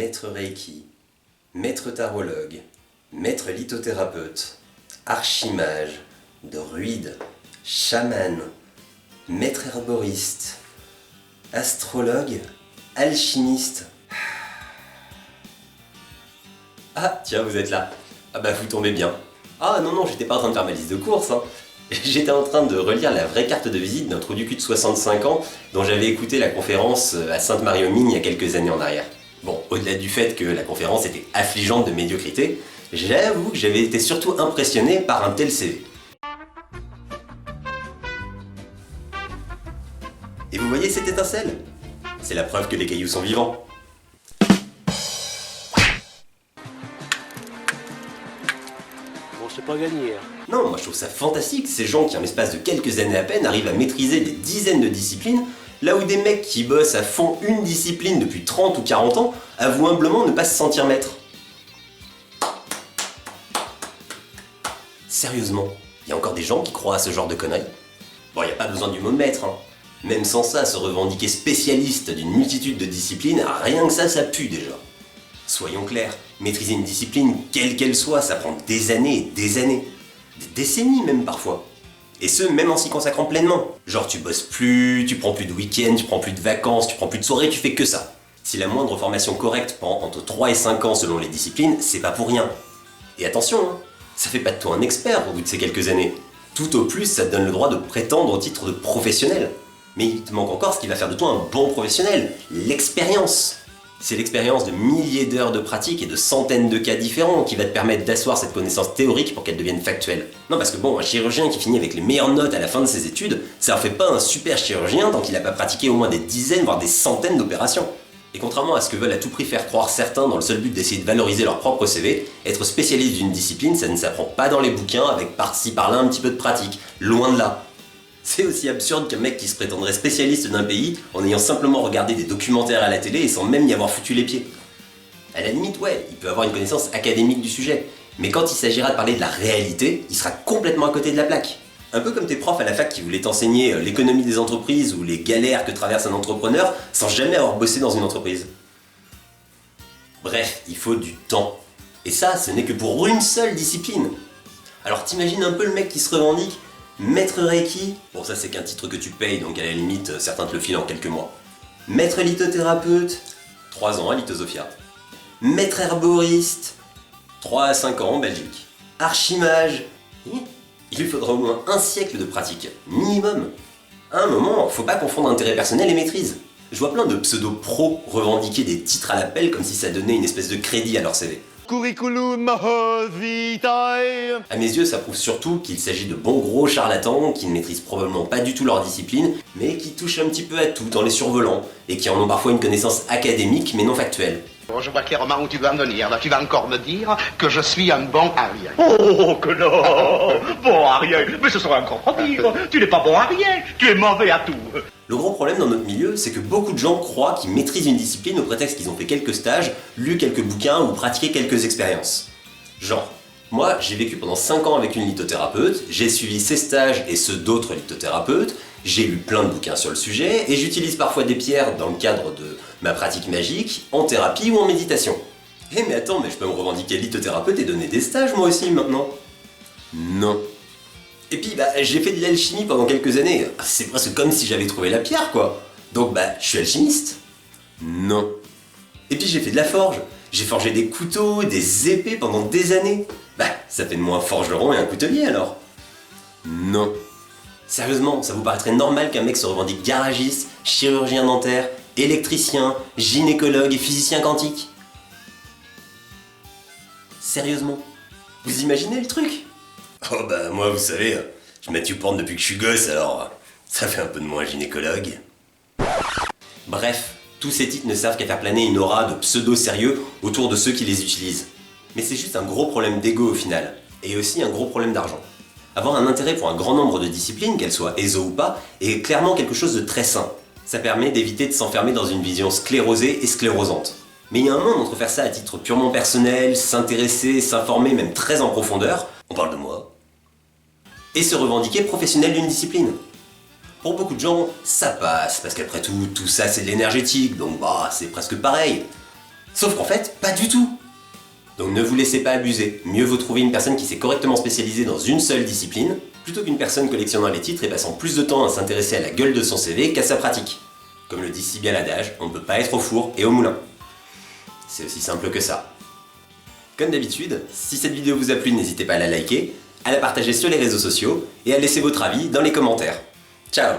maître Reiki, maître tarologue, maître lithothérapeute, archimage, druide, chaman, maître herboriste, astrologue, alchimiste. Ah, tiens, vous êtes là. Ah bah vous tombez bien. Ah non, j'étais pas en train de faire ma liste de courses, hein. J'étais en train de relire la vraie carte de visite d'un trou du cul de 65 ans dont j'avais écouté la conférence à Sainte-Marie-aux-Mines il y a quelques années en arrière. Bon, au-delà du fait que la conférence était affligeante de médiocrité, j'avoue que j'avais été surtout impressionné par un tel CV. Et vous voyez cette étincelle? C'est la preuve que les cailloux sont vivants. Bon, c'est pas gagné. Non, moi je trouve ça fantastique, ces gens qui en l'espace de quelques années à peine arrivent à maîtriser des dizaines de disciplines, là où des mecs qui bossent à fond une discipline depuis 30 ou 40 ans avouent humblement ne pas se sentir maître. Sérieusement, il y a encore des gens qui croient à ce genre de conneries? Bon, il n'y a pas besoin du mot maître, hein. Même sans ça, se revendiquer spécialiste d'une multitude de disciplines, rien que ça pue déjà. Soyons clairs, maîtriser une discipline, quelle qu'elle soit, ça prend des années et des années. Des décennies même parfois. Et ce, même en s'y consacrant pleinement. Genre tu bosses plus, tu prends plus de week-ends, tu prends plus de vacances, tu prends plus de soirées, tu fais que ça. Si la moindre formation correcte prend entre 3 et 5 ans selon les disciplines, c'est pas pour rien. Et attention, hein, ça fait pas de toi un expert au bout de ces quelques années. Tout au plus, ça te donne le droit de prétendre au titre de professionnel. Mais il te manque encore ce qui va faire de toi un bon professionnel, l'expérience. C'est l'expérience de milliers d'heures de pratique et de centaines de cas différents qui va te permettre d'asseoir cette connaissance théorique pour qu'elle devienne factuelle. Non, parce que bon, un chirurgien qui finit avec les meilleures notes à la fin de ses études, ça en fait pas un super chirurgien tant qu'il n'a pas pratiqué au moins des dizaines, voire des centaines d'opérations. Et contrairement à ce que veulent à tout prix faire croire certains dans le seul but d'essayer de valoriser leur propre CV, être spécialiste d'une discipline, ça ne s'apprend pas dans les bouquins avec par-ci par-là un petit peu de pratique, loin de là. C'est aussi absurde qu'un mec qui se prétendrait spécialiste d'un pays en ayant simplement regardé des documentaires à la télé et sans même y avoir foutu les pieds. À la limite, ouais, il peut avoir une connaissance académique du sujet, mais quand il s'agira de parler de la réalité, il sera complètement à côté de la plaque. Un peu comme tes profs à la fac qui voulaient t'enseigner l'économie des entreprises ou les galères que traverse un entrepreneur sans jamais avoir bossé dans une entreprise. Bref, il faut du temps. Et ça, ce n'est que pour une seule discipline. Alors t'imagines un peu le mec qui se revendique maître Reiki, bon ça c'est qu'un titre que tu payes, donc à la limite certains te le filent en quelques mois. Maître lithothérapeute, 3 ans à Lithosophia. Maître herboriste, 3 à 5 ans en Belgique. Archimage, il lui faudra au moins un siècle de pratique, minimum. À un moment, faut pas confondre intérêt personnel et maîtrise. Je vois plein de pseudo-pros revendiquer des titres à l'appel comme si ça donnait une espèce de crédit à leur CV. Curriculum vitae. À mes yeux, ça prouve surtout qu'il s'agit de bons gros charlatans qui ne maîtrisent probablement pas du tout leur discipline, mais qui touchent un petit peu à tout en les survolant, et qui en ont parfois une connaissance académique mais non factuelle. Bon, je vois clairement où tu vas en venir. Là, tu vas encore me dire que je suis un bon Arien. Oh, que non. Bon à rien. Mais ce serait encore pire. Tu n'es pas bon à rien. Tu es mauvais à tout. Le gros problème dans notre milieu, c'est que beaucoup de gens croient qu'ils maîtrisent une discipline au prétexte qu'ils ont fait quelques stages, lu quelques bouquins ou pratiqué quelques expériences. Genre, moi j'ai vécu pendant 5 ans avec une lithothérapeute, j'ai suivi ses stages et ceux d'autres lithothérapeutes, j'ai lu plein de bouquins sur le sujet et j'utilise parfois des pierres dans le cadre de ma pratique magique, en thérapie ou en méditation. Eh mais attends, mais je peux me revendiquer lithothérapeute et donner des stages moi aussi maintenant? Non. Et puis j'ai fait de l'alchimie pendant quelques années, c'est presque comme si j'avais trouvé la pierre quoi. Donc je suis alchimiste? Non. Et puis j'ai fait de la forge, j'ai forgé des couteaux, des épées pendant des années. Ça fait de moi un forgeron et un coutelier alors? Non. Sérieusement, ça vous paraîtrait normal qu'un mec se revendique garagiste, chirurgien dentaire, électricien, gynécologue et physicien quantique? Sérieusement? Vous imaginez le truc? Oh moi vous savez, je mets YouPorn depuis que je suis gosse alors ça fait un peu de moi un gynécologue. Bref, tous ces titres ne servent qu'à faire planer une aura de pseudo-sérieux autour de ceux qui les utilisent. Mais c'est juste un gros problème d'ego au final, et aussi un gros problème d'argent. Avoir un intérêt pour un grand nombre de disciplines, qu'elles soient ESO ou pas, est clairement quelque chose de très sain. Ça permet d'éviter de s'enfermer dans une vision sclérosée et sclérosante. Mais il y a un monde entre faire ça à titre purement personnel, s'intéresser, s'informer même très en profondeur, on parle de moi, et se revendiquer professionnel d'une discipline. Pour beaucoup de gens, ça passe, parce qu'après tout ça c'est de l'énergétique, donc c'est presque pareil. Sauf qu'en fait, pas du tout. Donc ne vous laissez pas abuser, mieux vaut trouver une personne qui s'est correctement spécialisée dans une seule discipline, plutôt qu'une personne collectionnant les titres et passant plus de temps à s'intéresser à la gueule de son CV qu'à sa pratique. Comme le dit si bien l'adage, on ne peut pas être au four et au moulin. C'est aussi simple que ça. Comme d'habitude, si cette vidéo vous a plu, n'hésitez pas à la liker, à la partager sur les réseaux sociaux et à laisser votre avis dans les commentaires. Ciao!